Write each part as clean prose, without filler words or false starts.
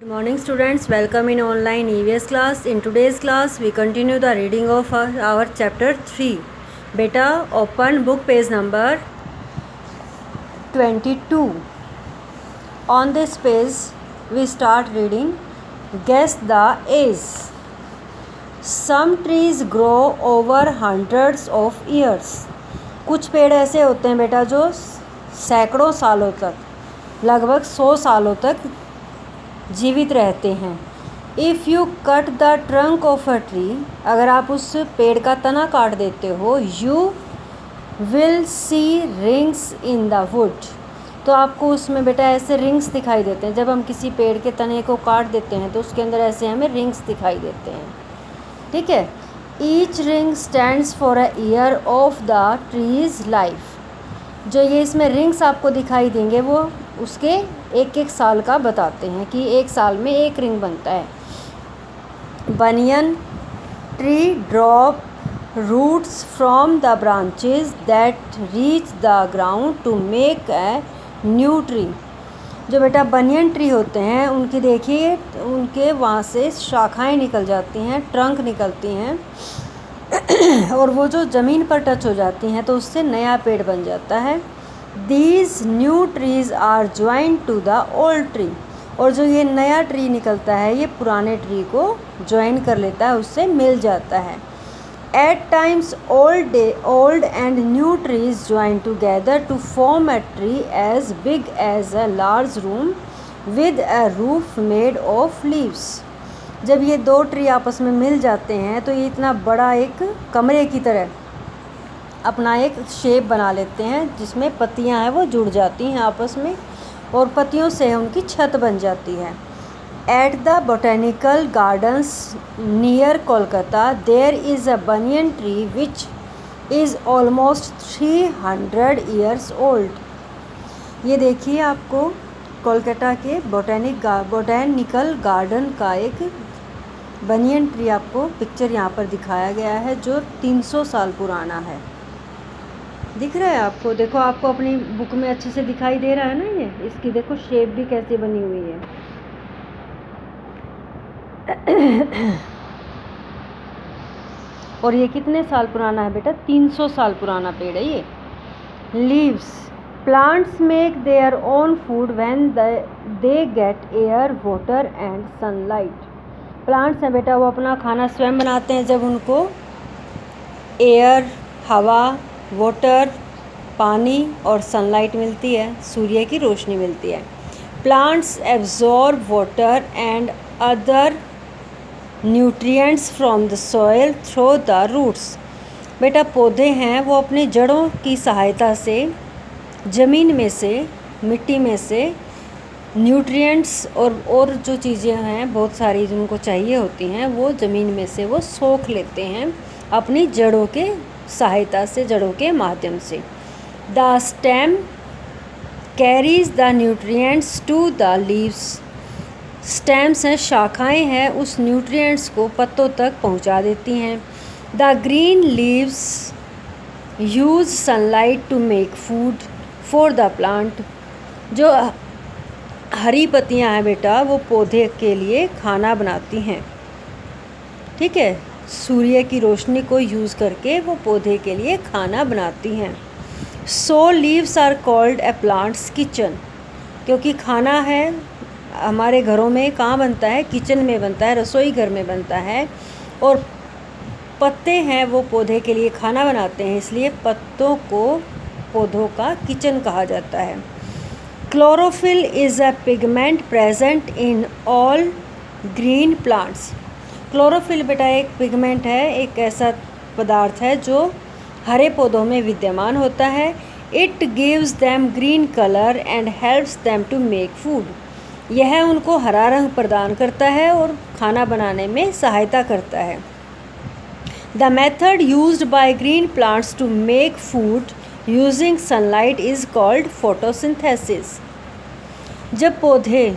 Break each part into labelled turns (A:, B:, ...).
A: Good morning students, welcome in online EVS class. In today's class we continue the reading of our chapter 3. Beta open book page number 22. On this page we start reading. Guess the age. Some trees grow over hundreds of years. कुछ पेड़ ऐसे होते हैं बेटा जो सैकड़ों सालों तक लगभग 100 सालों तक जीवित रहते हैं. If you cut the trunk of a tree, अगर आप उस पेड़ का तना काट देते हो, you will see rings in the wood, तो आपको उसमें बेटा ऐसे रिंग्स दिखाई देते हैं. जब हम किसी पेड़ के तने को काट देते हैं तो उसके अंदर ऐसे हमें रिंग्स दिखाई देते हैं. ठीक है. Each ring stands for a year of the trees life. जो ये इसमें रिंग्स आपको दिखाई देंगे वो उसके एक एक साल का बताते हैं कि एक साल में एक रिंग बनता है. Banyan tree drop roots from the branches that reach the ground to make a new tree. जो बेटा बनियन ट्री होते हैं उनकी देखिए उनके वहाँ से शाखाएं निकल जाती हैं, ट्रंक निकलती हैं और वो जो ज़मीन पर टच हो जाती हैं तो उससे नया पेड़ बन जाता है. These new trees are joined to the old tree. और जो ये नया ट्री निकलता है ये पुराने ट्री को ज्वाइन कर लेता है, उससे मिल जाता है. At times old and new trees join together to form a tree as big as a large room with a roof made of leaves. जब ये दो ट्री आपस में मिल जाते हैं तो ये इतना बड़ा एक कमरे की तरह अपना एक शेप बना लेते हैं जिसमें पत्तियां हैं वो जुड़ जाती हैं आपस में और पत्तियों से उनकी छत बन जाती है. At the botanical gardens near Kolkata there is a banyan tree which is almost 300 years old. ये देखिए आपको कोलकाता के बोटेनिकल गार्डन का एक बनियन ट्री आपको पिक्चर यहाँ पर दिखाया गया है जो 300 साल पुराना है. दिख रहा है आपको? देखो आपको अपनी बुक में अच्छे से दिखाई दे रहा है ना. ये इसकी देखो शेप भी कैसे बनी हुई है. और ये कितने साल पुराना है बेटा? 300 साल पुराना पेड़ है ये. Leaves plants make their own food when they get air water and sunlight. Plants हैं बेटा वो अपना खाना स्वयं बनाते हैं जब उनको एयर, हवा, वाटर, पानी और सनलाइट मिलती है, सूर्य की रोशनी मिलती है. Plants absorb water and other nutrients from the soil through the roots. बेटा पौधे हैं वो अपनी जड़ों की सहायता से ज़मीन में से, मिट्टी में से न्यूट्रिएंट्स और जो चीज़ें हैं बहुत सारी जो उनको चाहिए होती हैं वो ज़मीन में से वो सोख लेते हैं अपनी जड़ों के सहायता से, जड़ों के माध्यम से. The stem carries the nutrients to the leaves. Stems हैं, शाखाएं हैं, उस न्यूट्रिएंट्स को पत्तों तक पहुंचा देती हैं. The green leaves use sunlight to make food for the plant. जो हरी पत्तियां हैं बेटा वो पौधे के लिए खाना बनाती हैं. ठीक है. सूर्य की रोशनी को यूज़ करके वो पौधे के लिए खाना बनाती हैं. So leaves are called a plant's kitchen. क्योंकि खाना है हमारे घरों में कहाँ बनता है? किचन में बनता है, रसोई घर में बनता है. और पत्ते हैं वो पौधे के लिए खाना बनाते हैं, इसलिए पत्तों को पौधों का किचन कहा जाता है. Chlorophyll is a pigment present in all green plants. Chlorophyll बेटा एक पिगमेंट है, एक ऐसा पदार्थ है जो हरे पौधों में विद्यमान होता है. It gives them green colour and helps them to make food. यह उनको हरा रंग प्रदान करता है और खाना बनाने में सहायता करता है. The method used by green plants to make food using sunlight is called photosynthesis. जब पौधे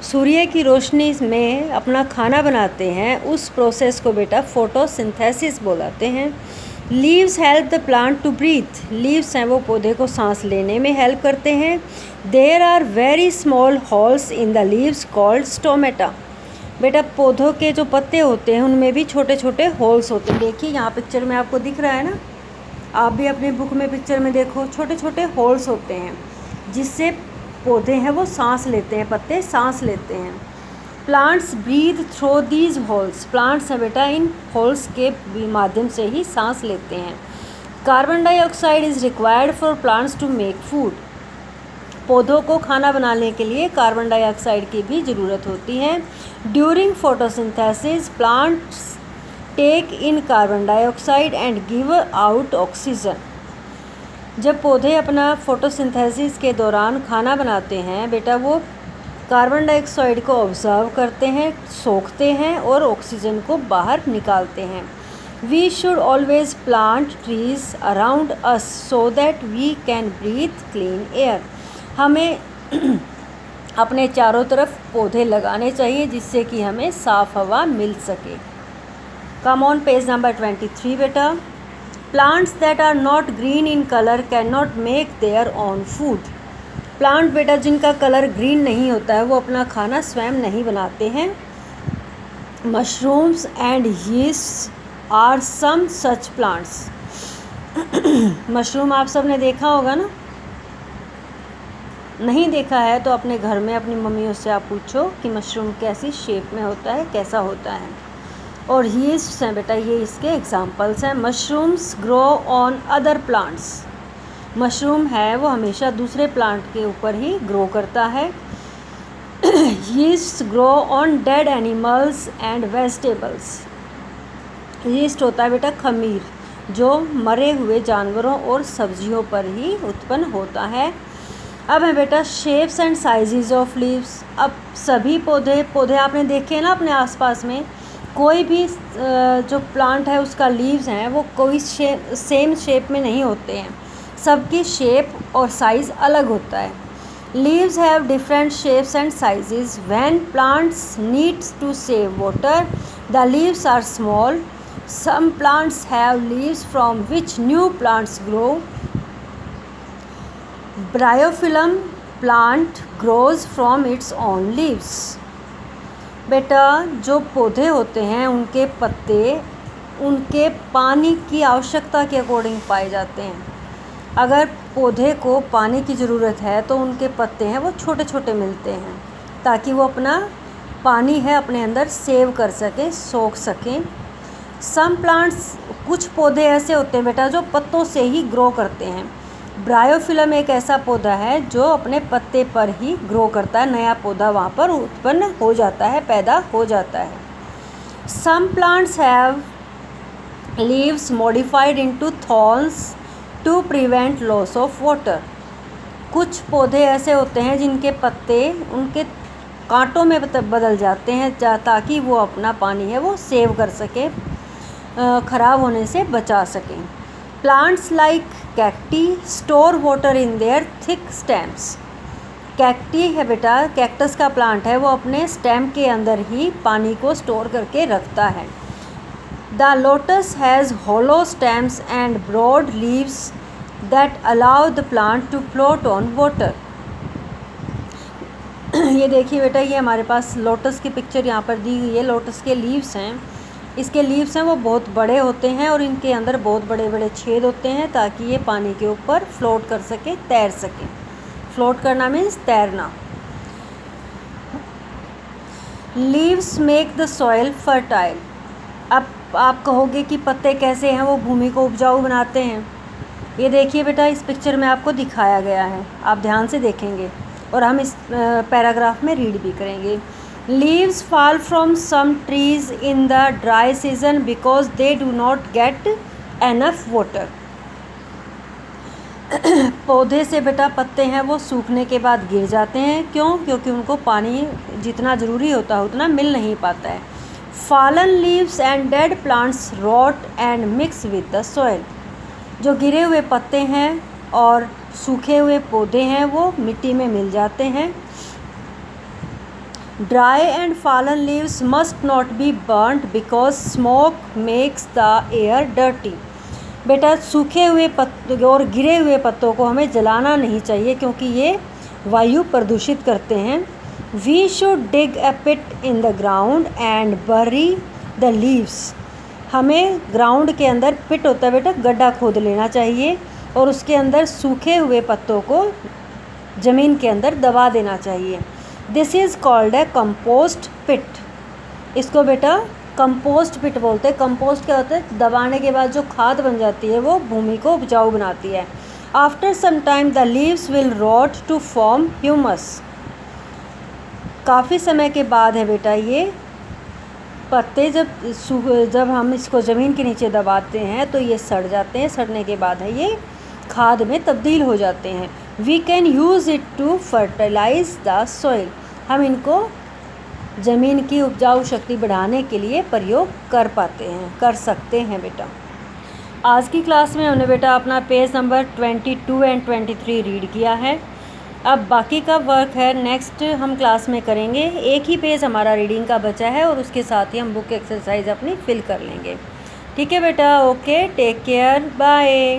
A: सूर्य की रोशनी में अपना खाना बनाते हैं उस प्रोसेस को बेटा फोटोसिंथेसिस बोलाते हैं. Leaves help the plant to breathe, leaves हैं वो पौधे को सांस लेने में हेल्प करते हैं। There are very small holes in the leaves called stomata, बेटा पौधों के जो पत्ते होते हैं उनमें भी छोटे छोटे होल्स होते हैं। देखिए यहाँ पिक्चर में आपको दिख रहा है ना, आप भी अपने बुक में पिक्चर में देखो, छोटे छोटे होल्स होते हैं जिससे पौधे हैं वो सांस लेते हैं, पत्ते सांस लेते हैं। Plants breathe through these holes, plants हैं बेटा इन होल्स के माध्यम से ही सांस लेते हैं। Carbon dioxide is required for plants to make food, पौधों को खाना बनाने के लिए कार्बन डाइऑक्साइड की भी ज़रूरत होती है। During photosynthesis plants take in carbon dioxide and give out oxygen, जब पौधे अपना फोटोसिंथेसिस के दौरान खाना बनाते हैं बेटा वो कार्बन डाइऑक्साइड को ऑब्जर्व करते हैं, सोखते हैं और ऑक्सीजन को बाहर निकालते हैं। We should always plant trees around us so that we can breathe clean air, हमें अपने चारों तरफ पौधे लगाने चाहिए जिससे कि हमें साफ़ हवा मिल सके। कम ऑन पेज नंबर 23 बेटा। Plants that are not green in colour can not make their own food, plant बेटा जिनका कलर ग्रीन नहीं होता है वो अपना खाना स्वयं नहीं बनाते हैं। Mushrooms and yeast are some such plants, mushroom आप सब ने देखा होगा ना, नहीं देखा है तो अपने घर में अपनी मम्मियों से आप पूछो कि मशरूम कैसी शेप में होता है, कैसा होता है। और यीस्ट हैं बेटा ये इसके एग्जांपल्स हैं। Mushrooms grow on other plants, mushroom है वो हमेशा दूसरे प्लांट के ऊपर ही ग्रो करता है। Yeast grow on dead animals and vegetables, yeast होता है बेटा खमीर जो मरे हुए जानवरों और सब्जियों पर ही उत्पन्न होता है। अब है बेटा shapes and sizes of leaves, अब सभी पौधे आपने देखे हैं ना अपने आसपास में, कोई भी जो प्लांट है उसका लीव्स हैं वो कोई सेम शेप में नहीं होते हैं, सबकी शेप और साइज़ अलग होता है। Leaves have different shapes and sizes, when plants needs to save water the leaves are small, some plants have leaves from which new plants grow, bryophyllum plant grows from its own leaves, बेटा जो पौधे होते हैं उनके पत्ते उनके पानी की आवश्यकता के अकॉर्डिंग पाए जाते हैं। अगर पौधे को पानी की ज़रूरत है तो उनके पत्ते हैं वो छोटे छोटे मिलते हैं ताकि वो अपना पानी है अपने अंदर सेव कर सकें, सोख सकें। सम प्लांट्स, कुछ पौधे ऐसे होते हैं बेटा जो पत्तों से ही ग्रो करते हैं। ब्रायोफिलम एक ऐसा पौधा है जो अपने पत्ते पर ही ग्रो करता है, नया पौधा वहाँ पर उत्पन्न हो जाता है, पैदा हो जाता है। Some plants have leaves modified into thorns to prevent loss of water, कुछ पौधे ऐसे होते हैं जिनके पत्ते उनके कांटों में बदल जाते हैं ताकि वो अपना पानी है वो सेव कर सके, ख़राब होने से बचा सकें। Plants like cacti store water in their thick stems, cacti है बेटा कैक्टस का प्लांट है वो अपने स्टेम के अंदर ही पानी को स्टोर करके रखता है। The lotus has hollow stems and broad leaves that allow the plant to float on water, ये देखिए बेटा ये हमारे पास लोटस की पिक्चर यहाँ पर दी गई है। लोटस के लीव्स हैं, इसके लीव्स हैं वो बहुत बड़े होते हैं और इनके अंदर बहुत बड़े बड़े छेद होते हैं ताकि ये पानी के ऊपर फ्लोट कर सके, तैर सके। फ्लोट करना मीन्स तैरना। Leaves make the soil fertile, अब आप कहोगे कि पत्ते कैसे हैं वो भूमि को उपजाऊ बनाते हैं, ये देखिए बेटा इस पिक्चर में आपको दिखाया गया है, आप ध्यान से देखेंगे और हम इस पैराग्राफ में रीड भी करेंगे। Leaves fall from some trees in the dry season because they do not get enough water. पौधे से बेटा पत्ते हैं वो सूखने के बाद गिर जाते हैं, क्यों? क्योंकि उनको पानी जितना ज़रूरी होता है उतना मिल नहीं पाता है। Fallen leaves and dead plants rot and mix with the soil. जो गिरे हुए पत्ते हैं और सूखे हुए पौधे हैं वो मिट्टी में मिल जाते हैं। Dry and fallen leaves must not be burnt because smoke makes the air dirty. बेटा सूखे हुए पत्तों और गिरे हुए पत्तों को हमें जलाना नहीं चाहिए क्योंकि ये वायु प्रदूषित करते हैं। We should dig a pit in the ground and bury the leaves. हमें ग्राउंड के अंदर पिट होता है बेटा, गड्ढा खोद लेना चाहिए और उसके अंदर सूखे हुए पत्तों को ज़मीन के अंदर दबा देना चाहिए। This is called a compost pit. इसको बेटा कंपोस्ट पिट बोलते हैं। कंपोस्ट क्या होता है? दबाने के बाद जो खाद बन जाती है वो भूमि को उपजाऊ बनाती है। After some time the leaves will rot to form humus. काफ़ी समय के बाद है बेटा ये पत्ते जब हम इसको ज़मीन के नीचे दबाते हैं तो ये सड़ जाते हैं। सड़ने के बाद है ये खाद में तब्दील हो जाते हैं। We can use it to fertilise the soil. हम इनको ज़मीन की उपजाऊ शक्ति बढ़ाने के लिए प्रयोग कर सकते हैं बेटा। आज की क्लास में हमने बेटा अपना पेज नंबर 22 एंड 23 रीड किया है। अब बाकी का वर्क है नेक्स्ट हम क्लास में करेंगे। एक ही पेज हमारा रीडिंग का बचा है और उसके साथ ही हम बुक एक्सरसाइज अपनी फिल कर लेंगे। ठीक है बेटा, ओके, टेक केयर, बाय।